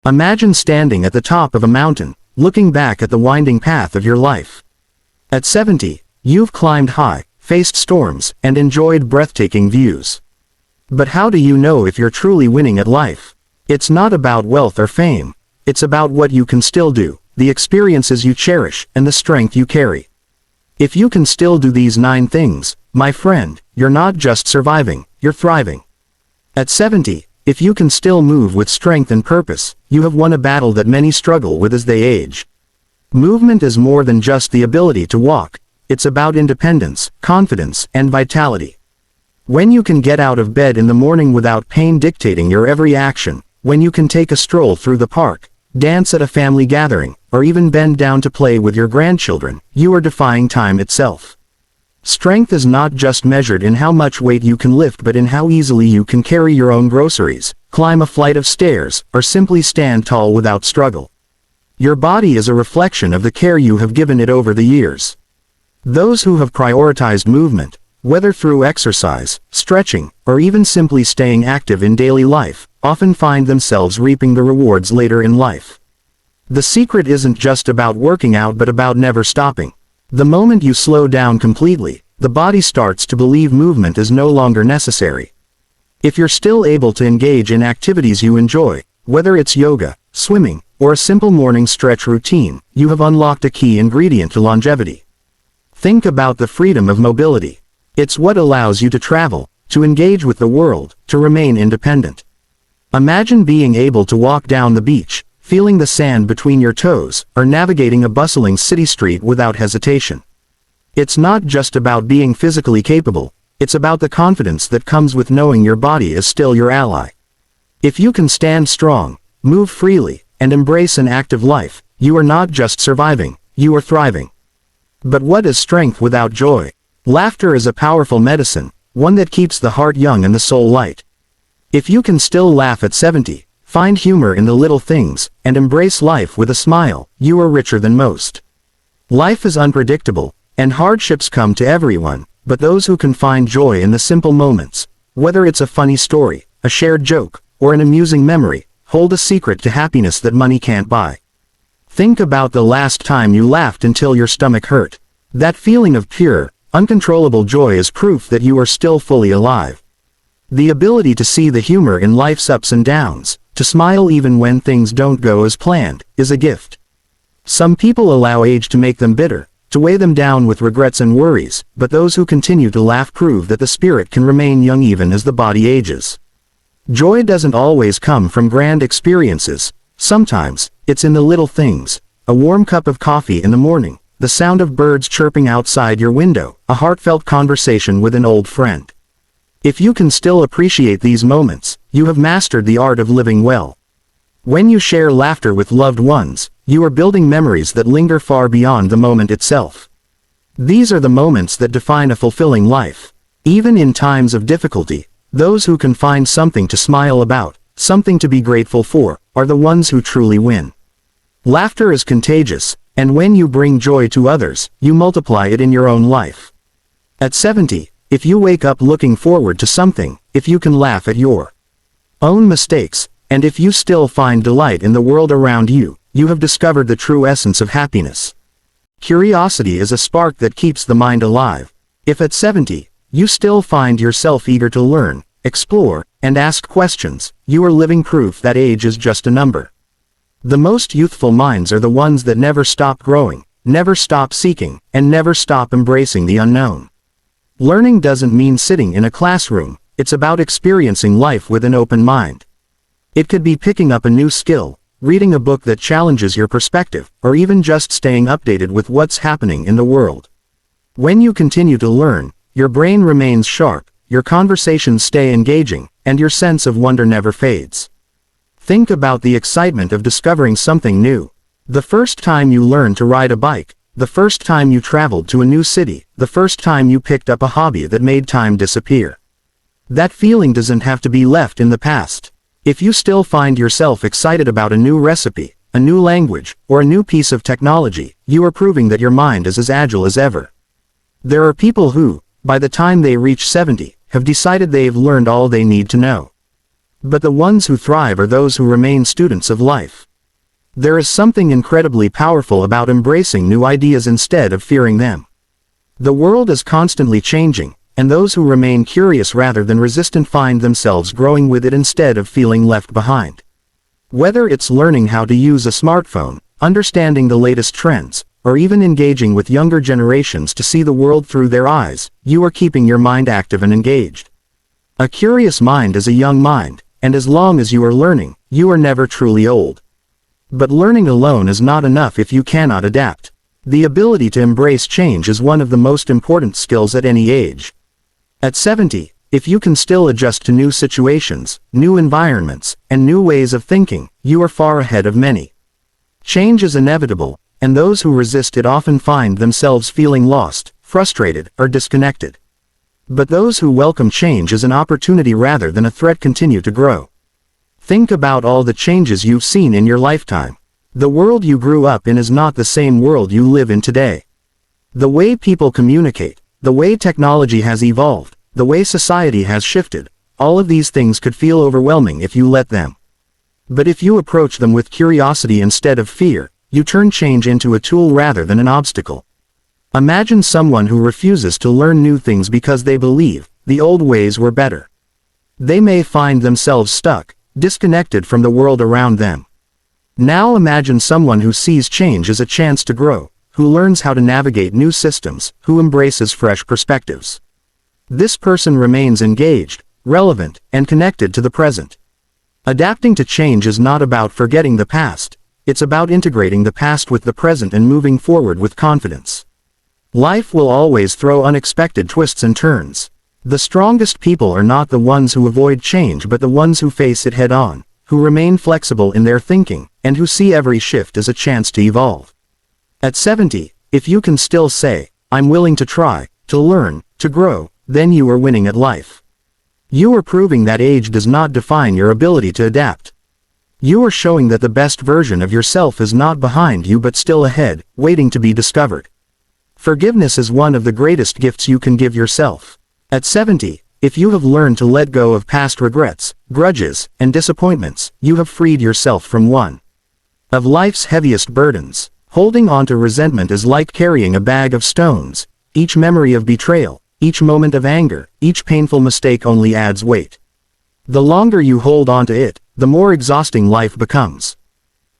Imagine standing at the top of a mountain, looking back at the winding path of your life. At 70, you've climbed high, faced storms, and enjoyed breathtaking views. But how do you know if you're truly winning at life? It's not about wealth or fame. It's about what you can still do, the experiences you cherish, and the strength you carry. If you can still do these 9 things, my friend, you're not just surviving, you're thriving. At 70, if you can still move with strength and purpose, you have won a battle that many struggle with as they age. Movement is more than just the ability to walk. It's about independence, confidence, and vitality. When you can get out of bed in the morning without pain dictating your every action, when you can take a stroll through the park, dance at a family gathering, or even bend down to play with your grandchildren, you are defying time itself. Strength is not just measured in how much weight you can lift but in how easily you can carry your own groceries, climb a flight of stairs, or simply stand tall without struggle. Your body is a reflection of the care you have given it over the years. Those who have prioritized movement, whether through exercise, stretching, or even simply staying active in daily life, often find themselves reaping the rewards later in life. The secret isn't just about working out but about never stopping. The moment you slow down completely, the body starts to believe movement is no longer necessary. If you're still able to engage in activities you enjoy, whether it's yoga, swimming, or a simple morning stretch routine, you have unlocked a key ingredient to longevity. Think about the freedom of mobility. It's what allows you to travel, to engage with the world, to remain independent. Imagine being able to walk down the beach, feeling the sand between your toes, or navigating a bustling city street without hesitation. It's not just about being physically capable, it's about the confidence that comes with knowing your body is still your ally. If you can stand strong, move freely, and embrace an active life, you are not just surviving, you are thriving. But what is strength without joy? Laughter is a powerful medicine, one that keeps the heart young and the soul light. If you can still laugh at 70, find humor in the little things, and embrace life with a smile, you are richer than most. Life is unpredictable, and hardships come to everyone, but those who can find joy in the simple moments, whether it's a funny story, a shared joke, or an amusing memory, hold a secret to happiness that money can't buy. Think about the last time you laughed until your stomach hurt. That feeling of pure, uncontrollable joy is proof that you are still fully alive. The ability to see the humor in life's ups and downs, to smile even when things don't go as planned, is a gift. Some people allow age to make them bitter, to weigh them down with regrets and worries, but those who continue to laugh prove that the spirit can remain young even as the body ages. Joy doesn't always come from grand experiences. Sometimes, it's in the little things: a warm cup of coffee in the morning, the sound of birds chirping outside your window, a heartfelt conversation with an old friend. If you can still appreciate these moments, you have mastered the art of living well. When you share laughter with loved ones, you are building memories that linger far beyond the moment itself. These are the moments that define a fulfilling life. Even in times of difficulty, those who can find something to smile about, something to be grateful for, are the ones who truly win. Laughter is contagious, and when you bring joy to others, you multiply it in your own life. At 70, if you wake up looking forward to something, if you can laugh at your own mistakes, and if you still find delight in the world around you, you have discovered the true essence of happiness. Curiosity is a spark that keeps the mind alive. If at 70, you still find yourself eager to learn, explore, and ask questions, you are living proof that age is just a number. The most youthful minds are the ones that never stop growing, never stop seeking, and never stop embracing the unknown. Learning doesn't mean sitting in a classroom, it's about experiencing life with an open mind. It could be picking up a new skill, reading a book that challenges your perspective, or even just staying updated with what's happening in the world. When you continue to learn, your brain remains sharp, your conversations stay engaging, and your sense of wonder never fades. Think about the excitement of discovering something new. The first time you learned to ride a bike, the first time you traveled to a new city, the first time you picked up a hobby that made time disappear. That feeling doesn't have to be left in the past. If you still find yourself excited about a new recipe, a new language, or a new piece of technology, you are proving that your mind is as agile as ever. There are people who, by the time they reach 70, have decided they've learned all they need to know. But the ones who thrive are those who remain students of life. There is something incredibly powerful about embracing new ideas instead of fearing them. The world is constantly changing, and those who remain curious rather than resistant find themselves growing with it instead of feeling left behind. Whether it's learning how to use a smartphone, understanding the latest trends, or even engaging with younger generations to see the world through their eyes, you are keeping your mind active and engaged. A curious mind is a young mind, and as long as you are learning, you are never truly old. But learning alone is not enough if you cannot adapt. The ability to embrace change is one of the most important skills at any age. At 70, if you can still adjust to new situations, new environments, and new ways of thinking, you are far ahead of many. Change is inevitable, and those who resist it often find themselves feeling lost, frustrated, or disconnected. But those who welcome change as an opportunity rather than a threat continue to grow. Think about all the changes you've seen in your lifetime. The world you grew up in is not the same world you live in today. The way people communicate, the way technology has evolved, the way society has shifted, all of these things could feel overwhelming if you let them. But if you approach them with curiosity instead of fear, you turn change into a tool rather than an obstacle. Imagine someone who refuses to learn new things because they believe the old ways were better. They may find themselves stuck, disconnected from the world around them. Now imagine someone who sees change as a chance to grow, who learns how to navigate new systems, who embraces fresh perspectives. This person remains engaged, relevant, and connected to the present. Adapting to change is not about forgetting the past, it's about integrating the past with the present and moving forward with confidence. Life will always throw unexpected twists and turns. The strongest people are not the ones who avoid change but the ones who face it head-on, who remain flexible in their thinking, and who see every shift as a chance to evolve. At 70, if you can still say, "I'm willing to try, to learn, to grow," then you are winning at life. You are proving that age does not define your ability to adapt. You are showing that the best version of yourself is not behind you but still ahead, waiting to be discovered. Forgiveness is one of the greatest gifts you can give yourself. At 70, if you have learned to let go of past regrets, grudges, and disappointments, you have freed yourself from one of life's heaviest burdens. Holding on to resentment is like carrying a bag of stones. Each memory of betrayal, each moment of anger, each painful mistake only adds weight. The longer you hold on to it, the more exhausting life becomes.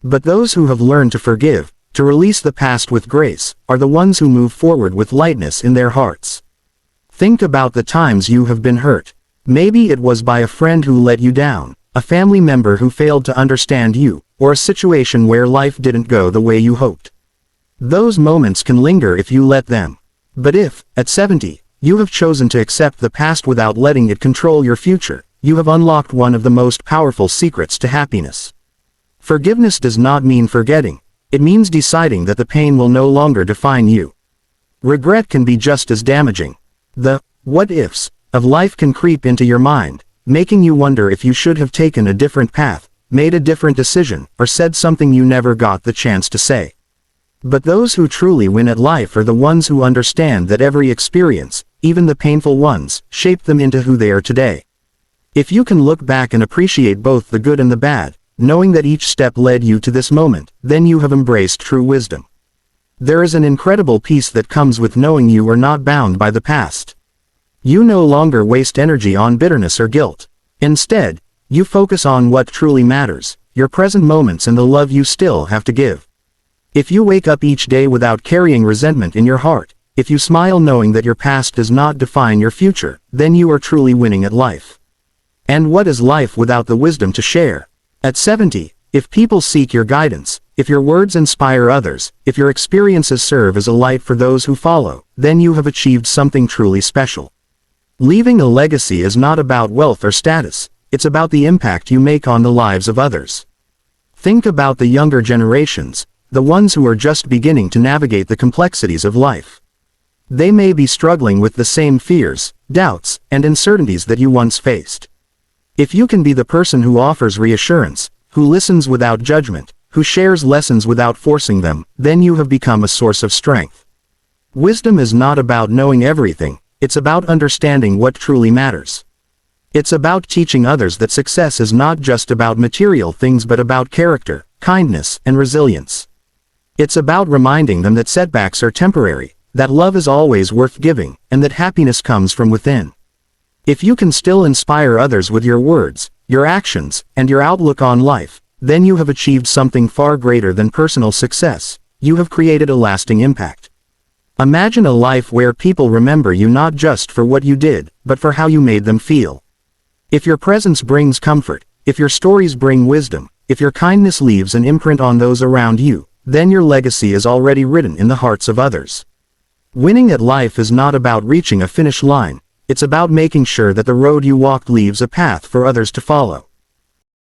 But those who have learned to forgive, to release the past with grace, are the ones who move forward with lightness in their hearts. Think about the times you have been hurt. Maybe it was by a friend who let you down, a family member who failed to understand you, or a situation where life didn't go the way you hoped. Those moments can linger if you let them. But if, at 70, you have chosen to accept the past without letting it control your future, you have unlocked one of the most powerful secrets to happiness. Forgiveness does not mean forgetting. It means deciding that the pain will no longer define you. Regret can be just as damaging. The what-ifs of life can creep into your mind, making you wonder if you should have taken a different path, made a different decision, or said something you never got the chance to say. But those who truly win at life are the ones who understand that every experience, even the painful ones, shaped them into who they are today. If you can look back and appreciate both the good and the bad, knowing that each step led you to this moment, then you have embraced true wisdom. There is an incredible peace that comes with knowing you are not bound by the past. You no longer waste energy on bitterness or guilt. Instead, you focus on what truly matters, your present moments and the love you still have to give. If you wake up each day without carrying resentment in your heart, if you smile knowing that your past does not define your future, then you are truly winning at life. And what is life without the wisdom to share? At 70, if people seek your guidance, if your words inspire others, if your experiences serve as a light for those who follow, then you have achieved something truly special. Leaving a legacy is not about wealth or status, it's about the impact you make on the lives of others. Think about the younger generations, the ones who are just beginning to navigate the complexities of life. They may be struggling with the same fears, doubts, and uncertainties that you once faced. If you can be the person who offers reassurance, who listens without judgment, who shares lessons without forcing them, then you have become a source of strength. Wisdom is not about knowing everything, it's about understanding what truly matters. It's about teaching others that success is not just about material things but about character, kindness, and resilience. It's about reminding them that setbacks are temporary, that love is always worth giving, and that happiness comes from within. If you can still inspire others with your words, your actions, and your outlook on life, then you have achieved something far greater than personal success. You have created a lasting impact. Imagine a life where people remember you not just for what you did, but for how you made them feel. If your presence brings comfort, if your stories bring wisdom, if your kindness leaves an imprint on those around you, then your legacy is already written in the hearts of others. Winning at life is not about reaching a finish line, it's about making sure that the road you walk leaves a path for others to follow.